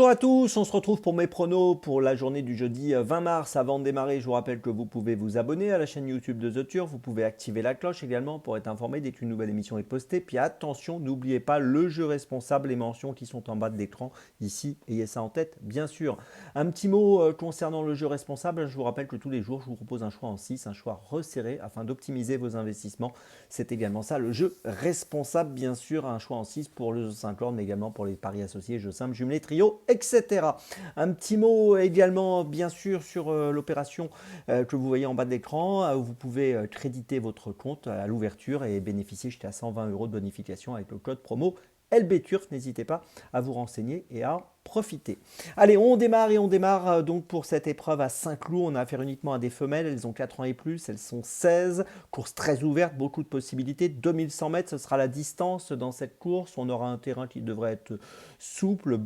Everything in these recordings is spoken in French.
Bonjour à tous, on se retrouve pour mes pronos pour la journée du jeudi 20 mars. Avant de démarrer, je vous rappelle que vous pouvez vous abonner à la chaîne YouTube de The Turf, vous pouvez activer la cloche également pour être informé dès qu'une nouvelle émission est postée. Puis attention, n'oubliez pas le jeu responsable, les mentions qui sont en bas de l'écran ici, ayez ça en tête bien sûr. Un petit mot concernant le jeu responsable, je vous rappelle que tous les jours je vous propose un choix en 6, un choix resserré afin d'optimiser vos investissements. C'est également ça le jeu responsable bien sûr, un choix en 6 pour le jeu 5 lord mais également pour les paris associés, jeux simples, jumelés, trio, etc. Un petit mot également, bien sûr, sur l'opération que vous voyez en bas de l'écran. Vous pouvez créditer votre compte à l'ouverture et bénéficier jusqu'à 120 € de bonification avec le code promo LBTurf. N'hésitez pas à vous renseigner et à profiter. Allez, on démarre et on démarre donc pour cette épreuve à Saint-Cloud. On a affaire uniquement à des femelles, elles ont 4 ans et plus, elles sont 16. Course très ouverte, beaucoup de possibilités. 2100 mètres, ce sera la distance dans cette course. On aura un terrain qui devrait être souple,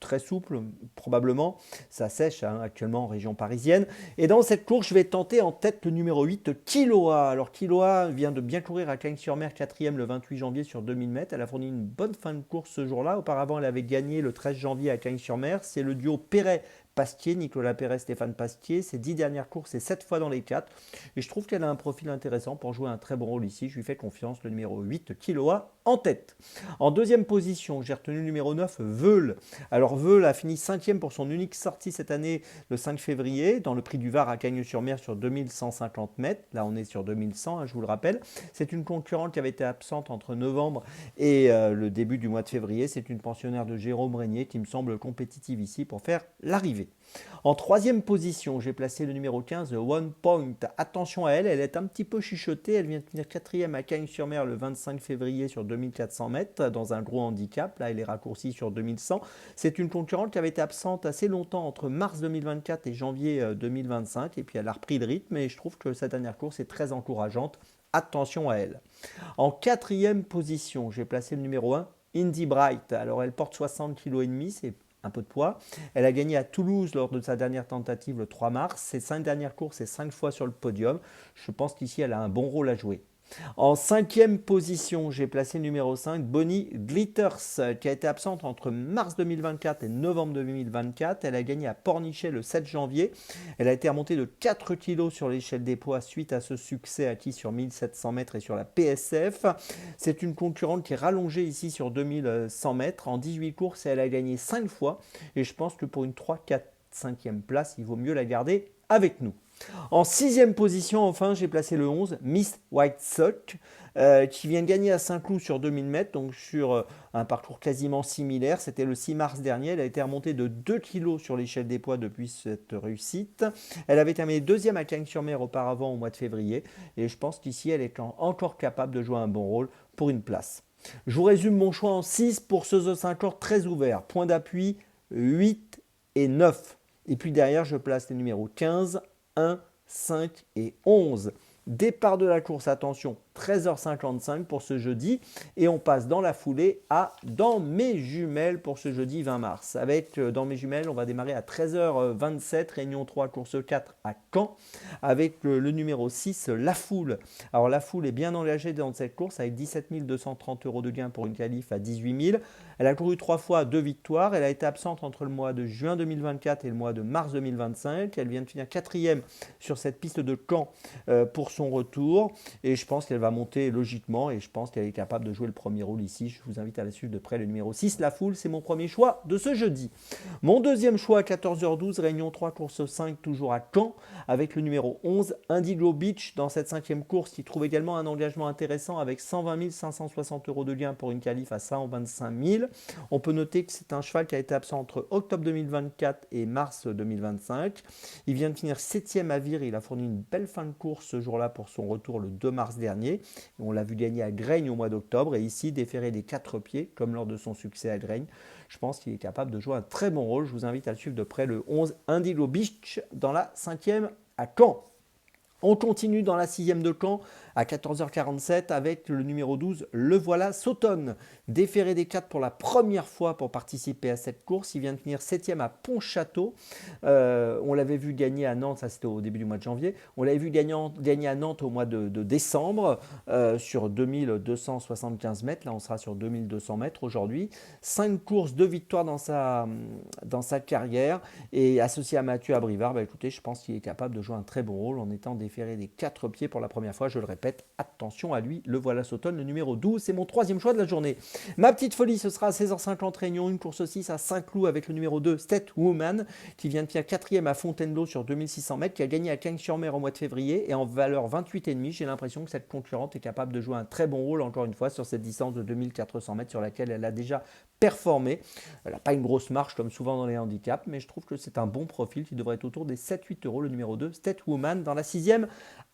très souple probablement. Ça sèche actuellement en région parisienne. Et dans cette course, je vais tenter en tête le numéro 8, Kiloa. Alors Kiloa vient de bien courir à Cagnes-sur-Mer, 4e le 28 janvier sur 2000 mètres. Elle a fourni une bonne fin de course ce jour-là. Auparavant, elle avait gagné le 13 janvier à Cagnes-sur-Mer. C'est le duo Perret-Pastier, Nicolas Perret, Stéphane Pastier. Ses 10 dernières courses, c'est 7 fois dans les 4. Et je trouve qu'elle a un profil intéressant pour jouer un très bon rôle ici. Je lui fais confiance, le numéro 8, Kiloa, en tête. En deuxième position, j'ai retenu le numéro 9, Veul. Alors Veul a fini 5e pour son unique sortie cette année, le 5 février, dans le prix du Var à Cagnes-sur-Mer sur 2150 mètres. Là, on est sur 2100, je vous le rappelle. C'est une concurrente qui avait été absente entre novembre et le début du mois de février. C'est une pensionnaire de Jérôme Régnier qui me semble compétitive ici pour faire l'arrivée. En troisième position, j'ai placé le numéro 15, One Point. Attention à elle, elle est un petit peu chuchotée. Elle vient de finir 4e à Cagnes-sur-Mer le 25 février sur 2400 mètres dans un gros handicap. Là, elle est raccourcie sur 2100. C'est une concurrente qui avait été absente assez longtemps entre mars 2024 et janvier 2025. Et puis elle a repris le rythme et je trouve que cette dernière course est très encourageante. Attention à elle. En quatrième position, j'ai placé le numéro 1, Indy Bright. Alors elle porte 60,5 kg, c'est un peu de poids. Elle a gagné à Toulouse lors de sa dernière tentative le 3 mars. Ses 5 dernières courses, c'est 5 fois sur le podium. Je pense qu'ici, elle a un bon rôle à jouer. En cinquième position, j'ai placé le numéro 5, Bonnie Glitters, qui a été absente entre mars 2024 et novembre 2024. Elle a gagné à Pornichet le 7 janvier. Elle a été remontée de 4 kg sur l'échelle des poids suite à ce succès acquis sur 1700 mètres et sur la PSF. C'est une concurrente qui est rallongée ici sur 2100 mètres. En 18 courses, elle a gagné 5 fois. Et je pense que pour une 3, 4, 5e place, il vaut mieux la garder avec nous. En sixième position, enfin, j'ai placé le 11, Miss White Sock, qui vient de gagner à Saint-Cloud sur 2000 mètres, donc sur un parcours quasiment similaire. C'était le 6 mars dernier. Elle a été remontée de 2 kg sur l'échelle des poids depuis cette réussite. Elle avait terminé deuxième à Cagnes-sur-Mer auparavant au mois de février. Et je pense qu'ici, elle est encore capable de jouer un bon rôle pour une place. Je vous résume mon choix en 6 pour ce The 5 Lord très ouvert. Point d'appui 8 et 9. Et puis derrière, je place les numéros 15, 1, 5 et 11. Départ de la course, attention, 13h55 pour ce jeudi. Et on passe dans la foulée à Dans mes jumelles pour ce jeudi 20 mars. Avec Dans mes jumelles, on va démarrer à 13h27, réunion 3, course 4 à Caen. Avec le numéro 6, La Foule. Alors La Foule est bien engagée dans cette course avec 17 230 € de gain pour une qualif à 18 000. Elle a couru 3 fois, 2 victoires. Elle a été absente entre le mois de juin 2024 et le mois de mars 2025. Elle vient de finir 4e sur cette piste de Caen pour son retour. Et je pense qu'elle va monter logiquement et je pense qu'elle est capable de jouer le premier rôle ici. Je vous invite à la suivre de près, le numéro 6, La Foule. C'est mon premier choix de ce jeudi. Mon deuxième choix à 14h12, réunion 3, course 5, toujours à Caen, avec le numéro 11, Indigo Beach, dans cette 5e course, qui trouve également un engagement intéressant avec 120 560 € de gain pour une qualif à 125 000. On peut noter que c'est un cheval qui a été absent entre octobre 2024 et mars 2025. Il vient de finir 7e à Vire. Il a fourni une belle fin de course ce jour-là pour son retour le 2 mars dernier. On l'a vu gagner à Graigne au mois d'octobre et ici déférer des 4 pieds comme lors de son succès à Graigne. Je pense qu'il est capable de jouer un très bon rôle. Je vous invite à le suivre de près, le 11 Indigo Beach dans la 5e à Caen. On continue dans la sixième de camp à 14h47 avec le numéro 12, Le Voilà Sautonne. Déféré des 4 pour la première fois pour participer à cette course. Il vient de finir 7e à Pontchâteau. On l'avait vu gagner à Nantes, ça c'était au début du mois de janvier. On l'avait vu gagner à Nantes au mois de décembre sur 2275 mètres. Là on sera sur 2200 mètres aujourd'hui. 5 courses, 2 victoires dans sa carrière. Et associé à Mathieu Abrivard, bah, écoutez, je pense qu'il est capable de jouer un très bon rôle en étant déféré des 4 pieds pour la première fois. Je le répète, attention à lui, Le Voilà Sautonne, le numéro 12. C'est mon troisième choix de la journée. Ma petite folie, ce sera à 16h50 Réunion, une course 6 à Saint-Cloud avec le numéro 2, State Woman, qui vient de finir 4e à Fontainebleau sur 2600 mètres, qui a gagné à Cagnes-sur-Mer au mois de février et en valeur 28,5. J'ai l'impression que cette concurrente est capable de jouer un très bon rôle, encore une fois, sur cette distance de 2400 mètres sur laquelle elle a déjà performé. Elle n'a pas une grosse marche comme souvent dans les handicaps, mais je trouve que c'est un bon profil qui devrait être autour des 7-8 euros, le numéro 2, State Woman, dans la 6e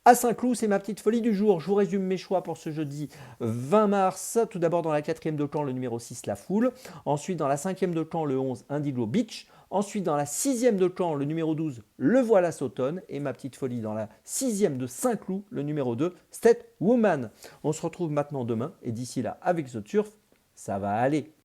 à Saint-Cloud. C'est ma petite folie du jour. Je vous résume mes choix pour ce jeudi 20 mars. Tout d'abord dans la 4e de camp, le numéro 6, La Foule. Ensuite dans la 5e de camp, le 11, Indigo Beach. Ensuite dans la 6e de camp, le numéro 12, Le Voilà Sautonne. Et ma petite folie dans la 6e de Saint-Cloud, le numéro 2, State Woman. On se retrouve maintenant demain. Et d'ici là, avec The Turf, ça va aller.